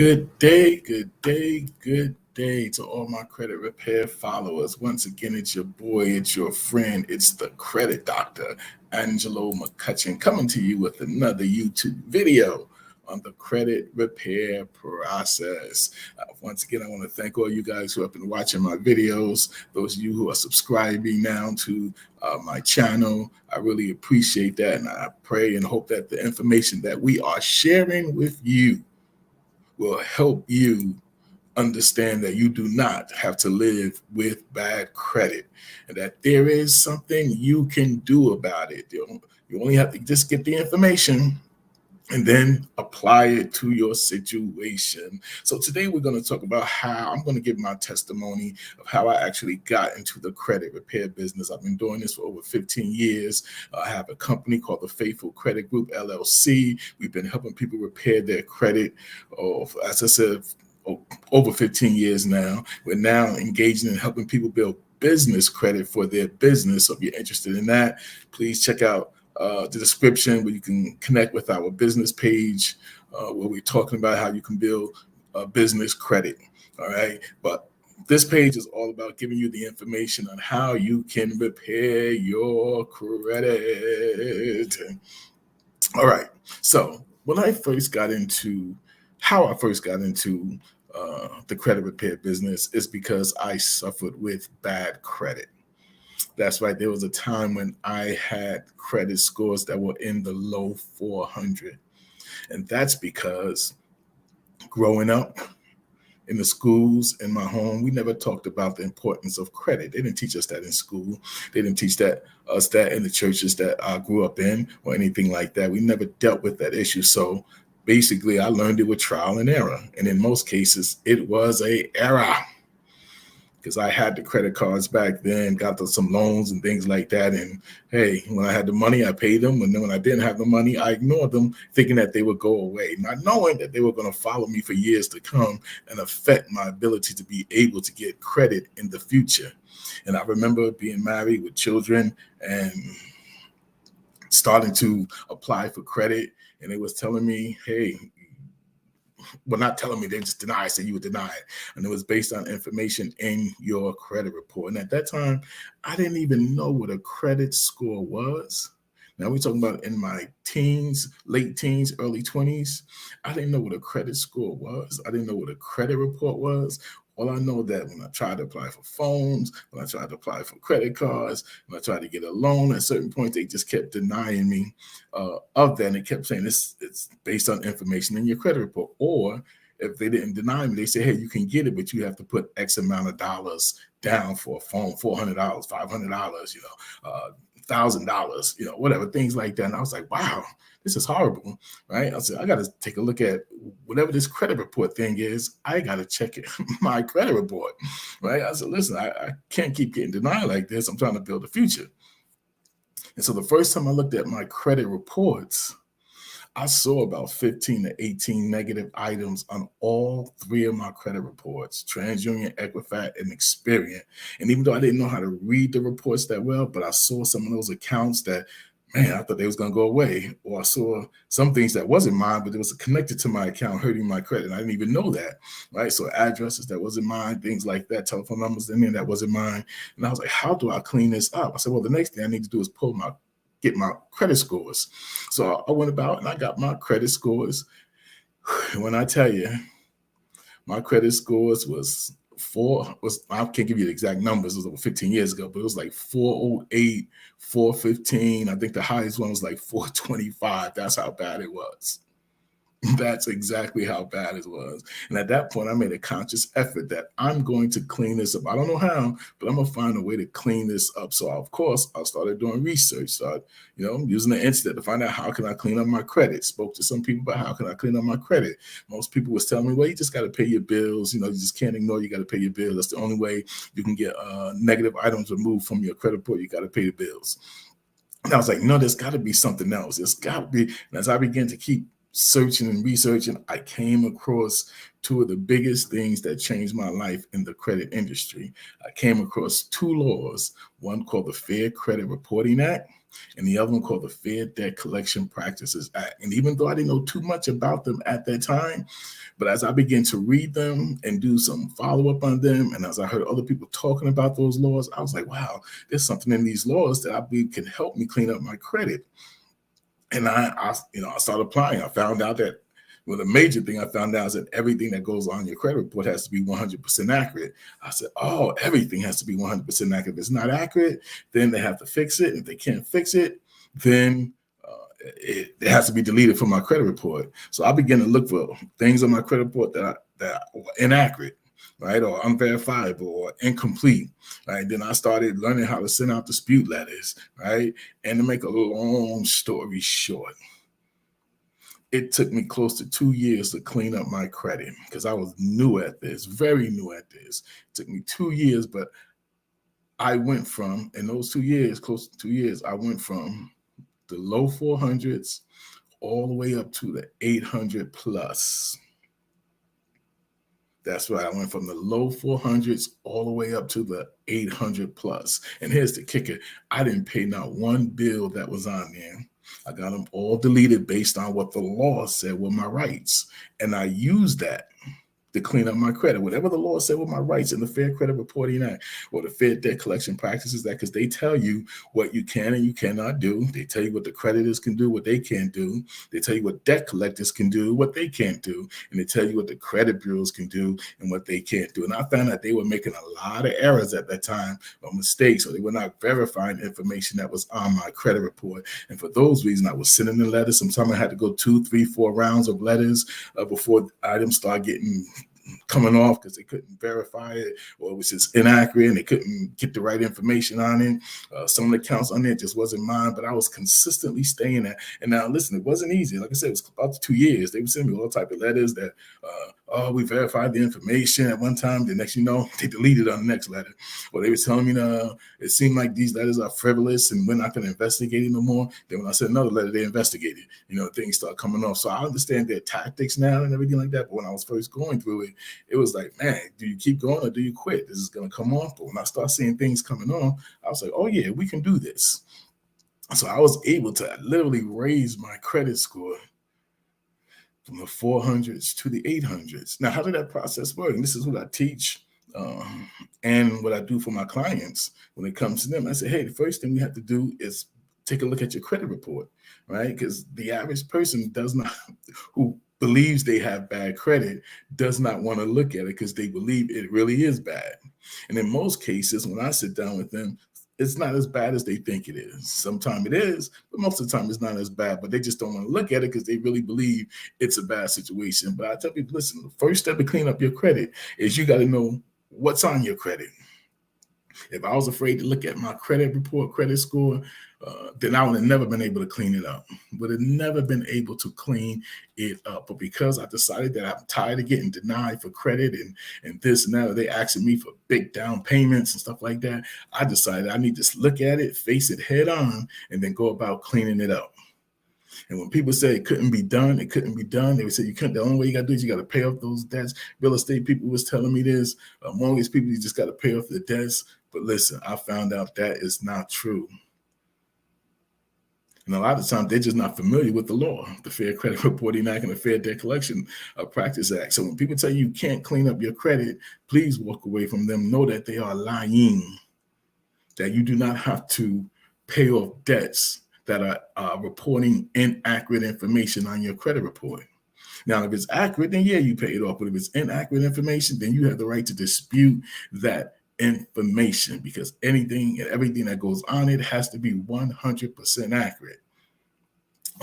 Good day, good day, good day to all my credit repair followers. Once again, it's your boy, it's your friend, it's the credit doctor, Angelo McCutcheon, coming to you with another YouTube video on the credit repair process. Once again, I want to thank all you guys who have been watching my videos, those of you who are subscribing now to my channel. I really appreciate that, and I pray and hope that the information that we are sharing with you will help you understand that you do not have to live with bad credit and that there is something you can do about it. You only have to just get the information and then apply it to your situation. So today we're going to talk about how I'm going to give my testimony of how I actually got into the credit repair business. I've been doing this for over 15 years. I have a company called the Faithful Credit Group, LLC. We've been helping people repair their credit, as I said, over 15 years now. We're now engaging in helping people build business credit for their business. So if you're interested in that, please check out the description where you can connect with our business page where we're talking about how you can build business credit. All right. But this page is all about giving you the information on how you can repair your credit. All right. So how I first got into the credit repair business is because I suffered with bad credit. That's right. There was a time when I had credit scores that were in the low 400. And that's because growing up in the schools in my home, we never talked about the importance of credit. They didn't teach us that in school. They didn't teach us that in the churches that I grew up in or anything like that. We never dealt with that issue. So basically, I learned it with trial and error. And in most cases, it was an error, because I had the credit cards back then, got some loans and things like that. And hey, when I had the money, I paid them. And then when I didn't have the money, I ignored them, thinking that they would go away, not knowing that they were going to follow me for years to come and affect my ability to be able to get credit in the future. And I remember being married with children and starting to apply for credit. And they was telling me, hey, well, not telling me, they just deny, say you would deny it. And it was based on information in your credit report. And at that time, I didn't even know what a credit score was. Now we're talking about in my teens, late teens, early 20s. I didn't know what a credit score was. I didn't know what a credit report was. All I know that when I tried to apply for phones, when I tried to apply for credit cards, when I tried to get a loan, at a certain point, they just kept denying me of that. And they kept saying it's based on information in your credit report. Or if they didn't deny me, they say, hey, you can get it, but you have to put X amount of dollars down for a phone, $400, $500, $1,000, whatever, things like that. And I was like, wow, this is horrible, right? I said, I got to take a look at whatever this credit report thing is. I got to check it, my credit report, right? I said, listen, I can't keep getting denied like this. I'm trying to build a future. And so the first time I looked at my credit reports, I saw about 15 to 18 negative items on all three of my credit reports: TransUnion, Equifax, and Experian. And even though I didn't know how to read the reports that well, but I saw some of those accounts that, man, I thought they was going to go away. Or I saw some things that wasn't mine, but it was connected to my account, hurting my credit. And I didn't even know that, right? So addresses that wasn't mine, things like that, telephone numbers in there that wasn't mine. And I was like, how do I clean this up? I said, well, the next thing I need to do is get my credit scores. So I went about and I got my credit scores. When I tell you, my credit scores I can't give you the exact numbers, it was over 15 years ago, but it was like 408, 415. I think the highest one was like 425. That's how bad it was. That's exactly how bad it was. And at that point, I made a conscious effort that I'm going to clean this up. I don't know how, but I'm going to find a way to clean this up. So, of course, I started doing research, using the internet to find out how can I clean up my credit. Spoke to some people about how can I clean up my credit. Most people was telling me, well, you just got to pay your bills. You just can't ignore, you got to pay your bills. That's the only way you can get negative items removed from your credit report. You got to pay the bills. And I was like, no, there's got to be something else. There's got to be. And as I began to keep searching and researching, I came across two of the biggest things that changed my life in the credit industry. I came across two laws, one called the Fair Credit Reporting Act and the other one called the Fair Debt Collection Practices Act. And even though I didn't know too much about them at that time, but as I began to read them and do some follow up on them, and as I heard other people talking about those laws, I was like, wow, there's something in these laws that I believe can help me clean up my credit. And I started applying. I found out that, well, the major thing I found out is that everything that goes on your credit report has to be 100% accurate. I said, oh, everything has to be 100% accurate. If it's not accurate, then they have to fix it. If they can't fix it, then it has to be deleted from my credit report. So I began to look for things on my credit report that were inaccurate, right, or unverifiable or incomplete, right? Then I started learning how to send out dispute letters, right? And to make a long story short, it took me close to 2 years to clean up my credit because I was new at this, very new at this. It took me 2 years, but I went from, in those 2 years, close to 2 years, I went from the low 400s all the way up to the 800 plus. That's right. I went from the low 400s all the way up to the 800 plus. And here's the kicker. I didn't pay not one bill that was on there. I got them all deleted based on what the law said were my rights. And I used that to clean up my credit. Whatever the law said were my rights in the Fair Credit Reporting Act or the Fair Debt Collection Practices Act, because they tell you what you can and you cannot do. They tell you what the creditors can do, what they can't do. They tell you what debt collectors can do, what they can't do. And they tell you what the credit bureaus can do and what they can't do. And I found that they were making a lot of errors at that time or mistakes, or they were not verifying information that was on my credit report. And for those reasons, I was sending the letters. Sometimes I had to go 2, 3, 4 rounds of letters before items start getting coming off because they couldn't verify it, or it was just inaccurate and they couldn't get the right information on it. Some of the accounts on there just wasn't mine, but I was consistently staying there. And now listen, it wasn't easy. Like I said, it was about 2 years. They would send me all type of letters that, we verified the information at one time. The next, they deleted on the next letter. Or they were telling me, it seemed like these letters are frivolous and we're not going to investigate it no more. Then when I sent another letter, they investigated. Things start coming off. So I understand their tactics now and everything like that. But when I was first going through it, it was like, man, do you keep going or do you quit? This is going to come off. But when I start seeing things coming on, I was like, oh yeah, we can do this. So I was able to literally raise my credit score from the 400s to the 800s. Now, how did that process work? And this is what I teach and what I do for my clients when it comes to them. I say, hey, the first thing we have to do is take a look at your credit report, right? Because the average person who believes they have bad credit does not want to look at it because they believe it really is bad. And in most cases, when I sit down with them, it's not as bad as they think it is. Sometimes it is, but most of the time it's not as bad, but they just don't want to look at it because they really believe it's a bad situation. But I tell people, listen, the first step to clean up your credit is you got to know what's on your credit. If I was afraid to look at my credit report, credit score, then I would have never been able to clean it up. Would have never been able to clean it up. But because I decided that I'm tired of getting denied for credit and this and that, they asking me for big down payments and stuff like that, I decided I need to look at it, face it head on, and then go about cleaning it up. And when people say it couldn't be done, it couldn't be done. They would say, the only way you got to do is you got to pay off those debts. Real estate people was telling me this. Mortgage people, you just got to pay off the debts. But listen, I found out that is not true. And a lot of times they're just not familiar with the law, the Fair Credit Reporting Act and the Fair Debt Collection Practice Act. So when people tell you can't clean up your credit, please walk away from them. Know that they are lying, that you do not have to pay off debts that are reporting inaccurate information on your credit report. Now, if it's accurate, then yeah, you pay it off. But if it's inaccurate information, then you have the right to dispute that information, because anything and everything that goes on it has to be 100% accurate.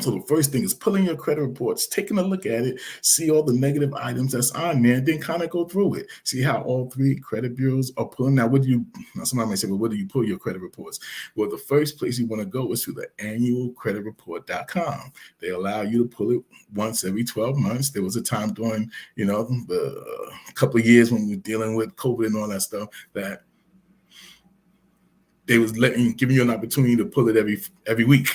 So the first thing is pulling your credit reports, taking a look at it, see all the negative items that's on there, then kind of go through it. See how all 3 credit bureaus are pulling. Now, somebody might say, well, where do you pull your credit reports? Well, the first place you want to go is to the annualcreditreport.com. They allow you to pull it once every 12 months. There was a time during, the couple of years when we were dealing with COVID and all that stuff that they was giving you an opportunity to pull it every week,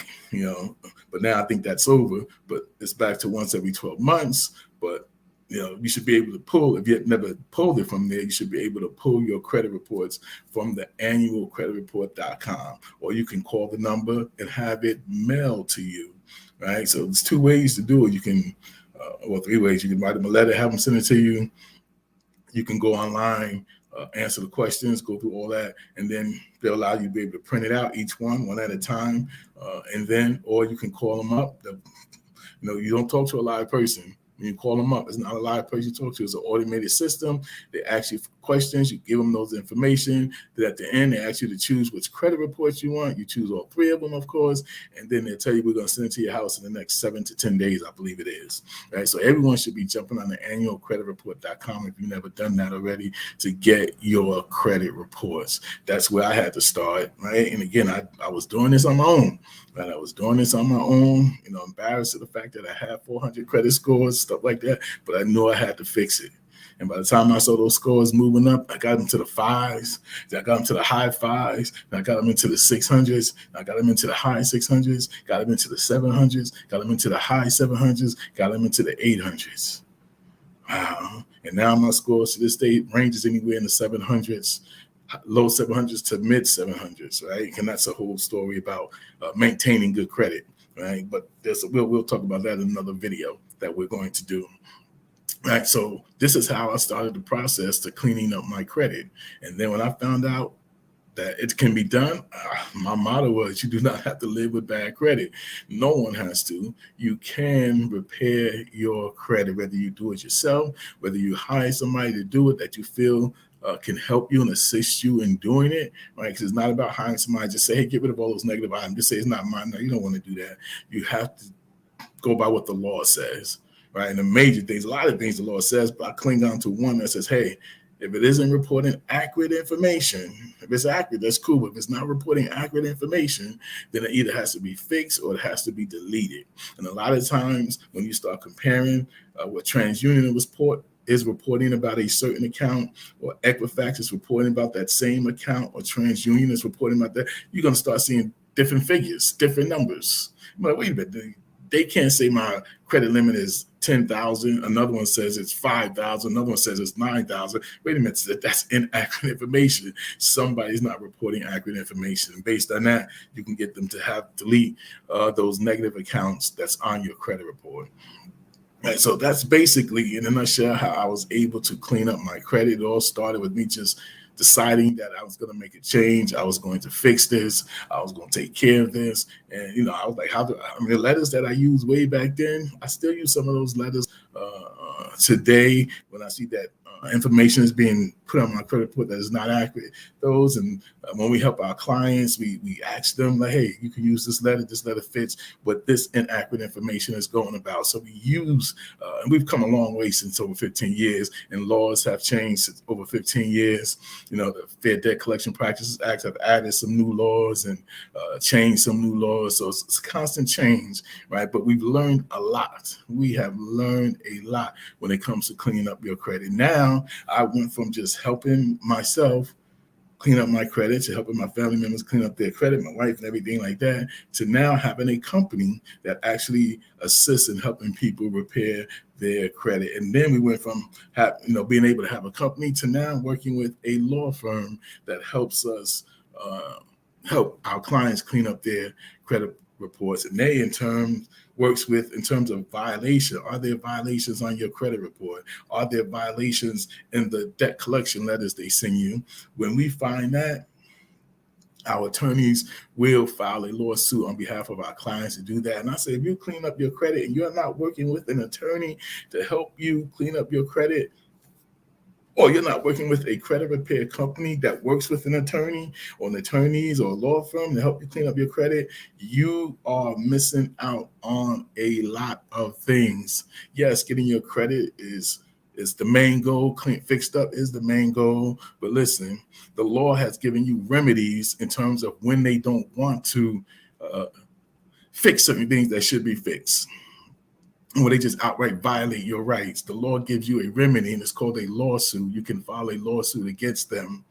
But now I think that's over. But it's back to once every 12 months. But You should be able to pull, if you've never pulled it from there, you should be able to pull your credit reports from the annualcreditreport.com, or you can call the number and have it mailed to you, right? So there's 2 ways to do it. You can, or 3 ways. You can write them a letter, have them send it to you. You can go online, answer the questions, go through all that, and then they'll allow you to be able to print it out, each one at a time, and then, or you can call them up. You don't talk to a live person. When you call them up, it's not a live person you talk to. It's an automated system. They ask you for questions. You give them those information. Then at the end, they ask you to choose which credit reports you want. You choose all 3 of them, of course. And then they tell you, we're going to send it to your house in the next 7 to 10 days, I believe it is. Right? So everyone should be jumping on the annualcreditreport.com if you've never done that already, to get your credit reports. That's where I had to start, right? And again, I was doing this on my own. And I was doing this on my own, embarrassed at the fact that I had 400 credit scores, stuff like that, but I knew I had to fix it. And by the time I saw those scores moving up, I got them to the 5s, then I got them to the high 5s, then I got them into the 600s, I got them into the high 600s, got them into the 700s, got them into the high 700s, got them into the 800s. Wow. And now my scores to this day ranges anywhere in the 700s. Low 700s to mid 700s, right? And that's a whole story about maintaining good credit, right? But we'll talk about that in another video that we're going to do, right? So this is how I started the process to cleaning up my credit. And then when I found out that it can be done, my motto was, you do not have to live with bad credit. No one has to. You can repair your credit, whether you do it yourself, whether you hire somebody to do it that you feel can help you and assist you in doing it, right? Because it's not about hiring somebody, just say, hey, get rid of all those negative items. Just say, it's not mine. No, you don't want to do that. You have to go by what the law says, right? And the major things, a lot of things the law says, but I cling on to one that says, hey, if it isn't reporting accurate information, if it's accurate, that's cool. But if it's not reporting accurate information, then it either has to be fixed or it has to be deleted. And a lot of times when you start comparing what TransUnion is reporting about a certain account, or Equifax is reporting about that same account, or TransUnion is reporting about that, you're going to start seeing different figures, different numbers. But wait a minute, they can't say my credit limit is 10,000. Another one says it's 5,000. Another one says it's 9,000. Wait a minute, that's inaccurate information. Somebody's not reporting accurate information. And based on that, you can get them to delete those negative accounts that's on your credit report. And so that's basically, in a nutshell, how I was able to clean up my credit. It all started with me just deciding that I was going to make a change. I was going to fix this. I was going to take care of this. And, I was like, the letters that I used way back then, I still use some of those letters today when I see that information is being put on my credit report that is not accurate. Those, and when we help our clients, we ask them, like, hey, you can use this letter fits what this inaccurate information is going about. So we use, and we've come a long way since over 15 years, and laws have changed since over 15 years. The Fair Debt Collection Practices Act have added some new laws and changed some new laws. So it's a constant change, right? But we've learned a lot. We have learned a lot when it comes to cleaning up your credit. Now, I went from just helping myself clean up my credit, to helping my family members clean up their credit, my wife and everything like that, to now having a company that actually assists in helping people repair their credit. And then we went from being able to have a company to now working with a law firm that helps us help our clients clean up their credit reports. And they in turn works with, in terms of violation, are there violations on your credit report? Are there violations in the debt collection letters they send you? When we find that, our attorneys will file a lawsuit on behalf of our clients to do that. And I say, if you clean up your credit and you're not working with an attorney to help you clean up your credit, or you're not working with a credit repair company that works with an attorney or an attorneys or a law firm to help you clean up your credit, you are missing out on a lot of things. Yes, getting your credit is the main goal. Fixed up is the main goal. But listen, the law has given you remedies in terms of when they don't want to fix certain things that should be fixed, where they just outright violate your rights. The law gives you a remedy, and it's called a lawsuit. You can file a lawsuit against them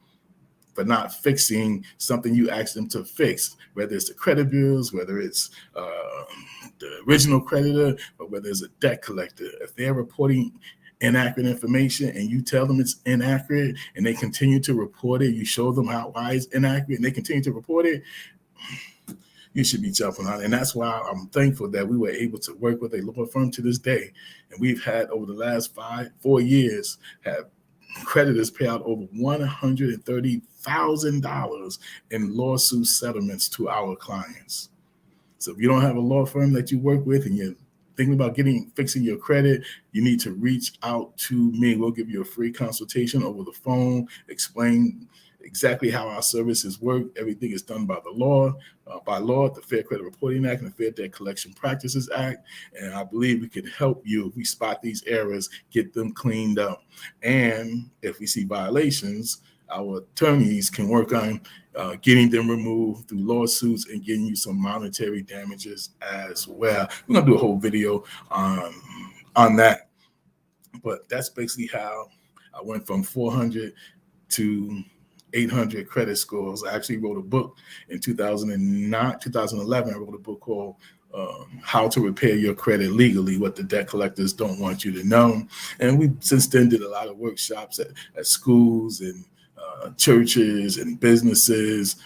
for not fixing something you asked them to fix, whether it's the credit bills, whether it's the original creditor, or whether it's a debt collector. If they're reporting inaccurate information and you tell them it's inaccurate and they continue to report it, you show them why it's inaccurate and they continue to report it, you should be jumping on it. And that's why I'm thankful that we were able to work with a law firm to this day. And we've had over the last 4 years, have creditors pay out over $130,000 in lawsuit settlements to our clients. So if you don't have a law firm that you work with and you're thinking about fixing your credit, you need to reach out to me. We'll give you a free consultation over the phone, explain exactly how our services work. Everything is done by the law, the Fair Credit Reporting Act and the Fair Debt Collection Practices Act. And I believe we can help you if we spot these errors, get them cleaned up. And if we see violations, our attorneys can work on getting them removed through lawsuits and getting you some monetary damages as well. We're going to do a whole video on that. But that's basically how I went from 400 to 800 credit scores. I actually wrote a book in 2011. I wrote a book called How to Repair Your Credit Legally, What the Debt Collectors Don't Want You to Know. And we since then did a lot of workshops at schools and churches and businesses,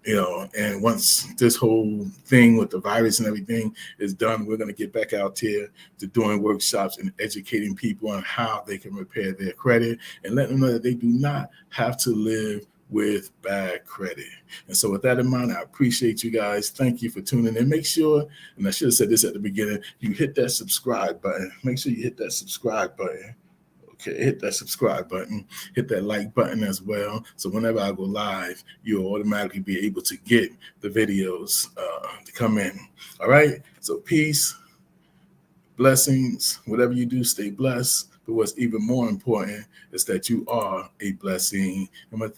and once this whole thing with the virus and everything is done, we're going to get back out here to doing workshops and educating people on how they can repair their credit and let them know that they do not have to live with bad credit. And so with that in mind, I appreciate you guys. Thank you for tuning in. Make sure, and I should have said this at the beginning, you hit that subscribe button. Make sure you hit that subscribe button. Okay, hit that subscribe button, hit that like button as well. So whenever I go live, you'll automatically be able to get the videos to come in. All right. So peace, blessings, whatever you do, stay blessed. But what's even more important is that you are a blessing. And with